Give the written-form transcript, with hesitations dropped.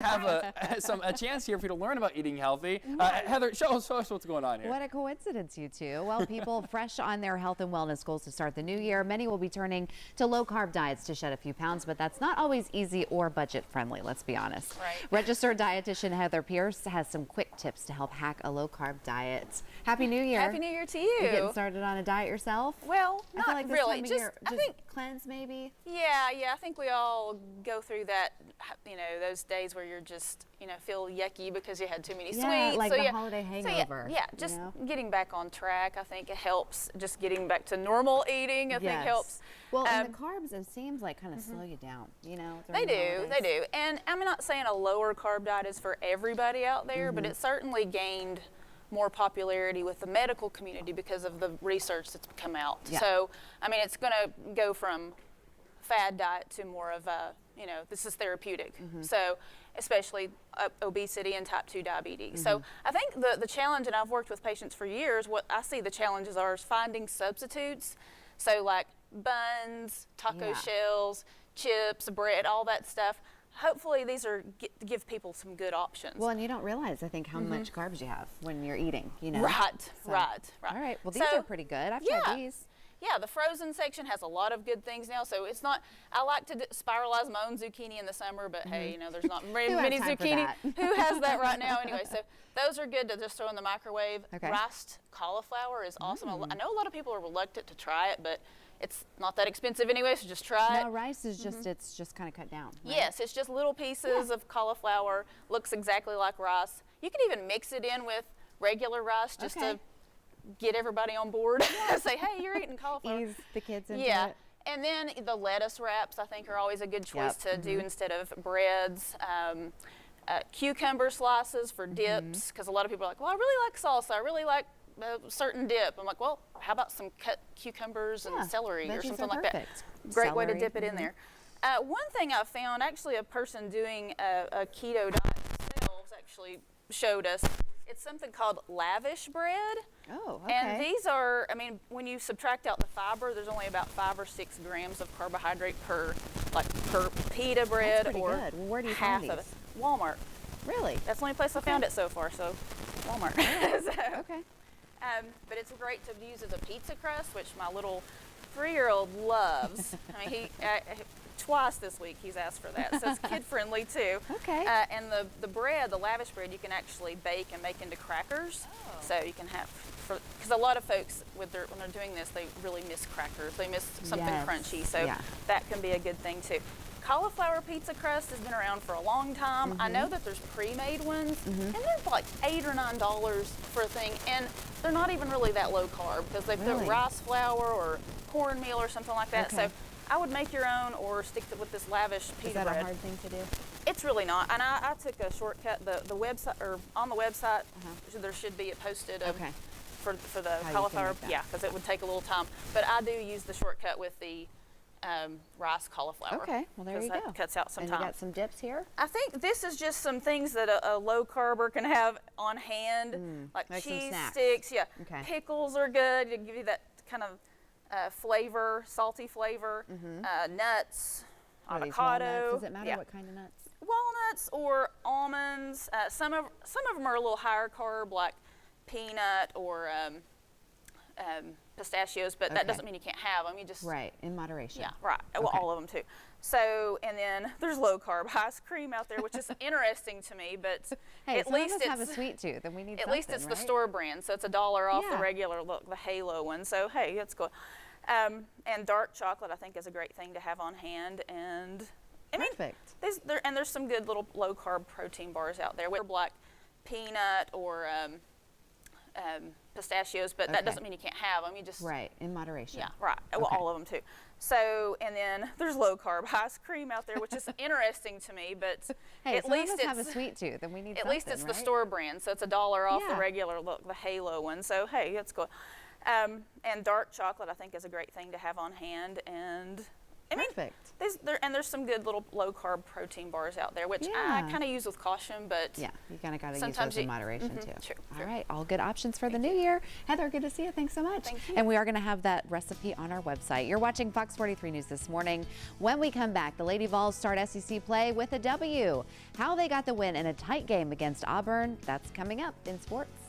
have a chance here for you to learn about eating healthy. Heather, show us what's going on here. What a coincidence, you two. Well, people fresh on their health and wellness goals to start the new year. Many will be turning to low-carb diets to shed a few pounds, but that's not always easy or budget-friendly, let's be honest. Right. Registered dietitian Heather Pierce has some quick tips to help hack a low-carb diet. Happy New Year. Happy New Year to you. You getting started on a diet yourself? Well, I not feel like this really. time of Just, year, I think, cleanse maybe? yeah, I think we all go through that, those days where you're just, feel yucky because you had too many sweets. Like so the holiday hangover. So just getting back on track, I think it helps. Just getting back to normal eating, I think helps. Well, and the carbs, it seems like kind of slow you down, They do. And I'm not saying a lower carb diet is for everybody out there, but it certainly gained more popularity with the medical community because of the research that's come out. Yeah. So, it's going to go from fad diet to more of a, this is therapeutic. So, especially obesity and type 2 diabetes. So, I think the challenge, and I've worked with patients for years, what I see the challenges are is finding substitutes. So, like buns, taco shells, chips, bread, all that stuff. Hopefully these are give people some good options. Well, and you don't realize, I think, how much carbs you have when you're eating, Right. All right. Well, these are pretty good. I've tried these. Yeah, the frozen section has a lot of good things now. So it's not, I like to spiralize my own zucchini in the summer, but hey, there's not very many zucchini. Who has that right now anyway? So those are good to just throw in the microwave. Okay. Riced cauliflower is awesome. I know a lot of people are reluctant to try it, but it's not that expensive anyway, so just try it. No, rice is just, it's just kind of cut down. Right? Yes, it's just little pieces of cauliflower, looks exactly like rice. You can even mix it in with regular rice just to get everybody on board. Say, hey, you're eating cauliflower. Ease the kids into it. And then the lettuce wraps, I think, are always a good choice to do instead of breads. Cucumber slices for dips, because a lot of people are like, well, I really like salsa. I really like a certain dip. I'm like, well, how about some cut cucumbers and celery or something like that? Great way to dip it in there. One thing I found, actually a person doing a keto diet themselves actually showed us, it's something called lavish bread. Oh, okay. And these are, when you subtract out the fiber, there's only about 5 or 6 grams of carbohydrate per pita bread. That's pretty or good. Well, where do you half find of these? it. Walmart. Really? That's the only place I found it so far, so Walmart. Okay. But it's great to use as a pizza crust, which my little 3-year-old loves. He twice this week he's asked for that, so it's kid friendly too. Okay. And the bread, the lavish bread, you can actually bake and make into crackers. So you can have, because a lot of folks when they're doing this, they really miss crackers. They miss something crunchy, so that can be a good thing too. Cauliflower pizza crust has been around for a long time. I know that there's pre-made ones, and they're like $8 or $9 for a thing, and they're not even really that low carb because they put rice flour or cornmeal or something like that. So I would make your own or stick with this lavish pita bread. Is that a hard thing to do? It's really not, and I took a shortcut. The website, or on the website, there should be it posted for the cauliflower. Yeah, because it would take a little time. But I do use the shortcut with the rice cauliflower. Okay, well there you go. That cuts out some and time. You got some dips here? I think this is just some things that a low carber can have on hand, like cheese sticks. Yeah, pickles are good. They give you that kind of flavor, salty flavor. Nuts, avocado. Does it matter what kind of nuts? Walnuts or almonds. Some of them are a little higher carb, like peanut or pistachios, but that doesn't mean you can't have them. You just in moderation. Yeah, right. Well, all of them too. So, and then there's low carb ice cream out there, which is interesting to me. But hey, at least it's have a sweet tooth, and we need. At least it's the store brand, so it's $1 off the regular. Look, the Halo one. So hey, that's cool. And dark chocolate, I think, is a great thing to have on hand. And there's some good little low carb protein bars out there with like peanut or pistachios, but that doesn't mean you can't have them. You just in moderation. Yeah, right. Well, all of them too. So, and then there's low carb ice cream out there, which is interesting to me. But hey, at least it's have a sweet tooth, and we need. At least it's the store brand, so it's $1 off the regular. Look, the Halo one. So hey, that's cool. And dark chocolate, I think, is a great thing to have on hand. And I mean, Perfect. There's some good little low-carb protein bars out there, which I kind of use with caution, but yeah, you kind of got to use those in moderation too. True. All right, all good options for the new year. Heather, good to see you. Thanks so much. Thank you. And we are going to have that recipe on our website. You're watching Fox 43 News this morning. When we come back, the Lady Vols start SEC play with a W. How they got the win in a tight game against Auburn, that's coming up in sports.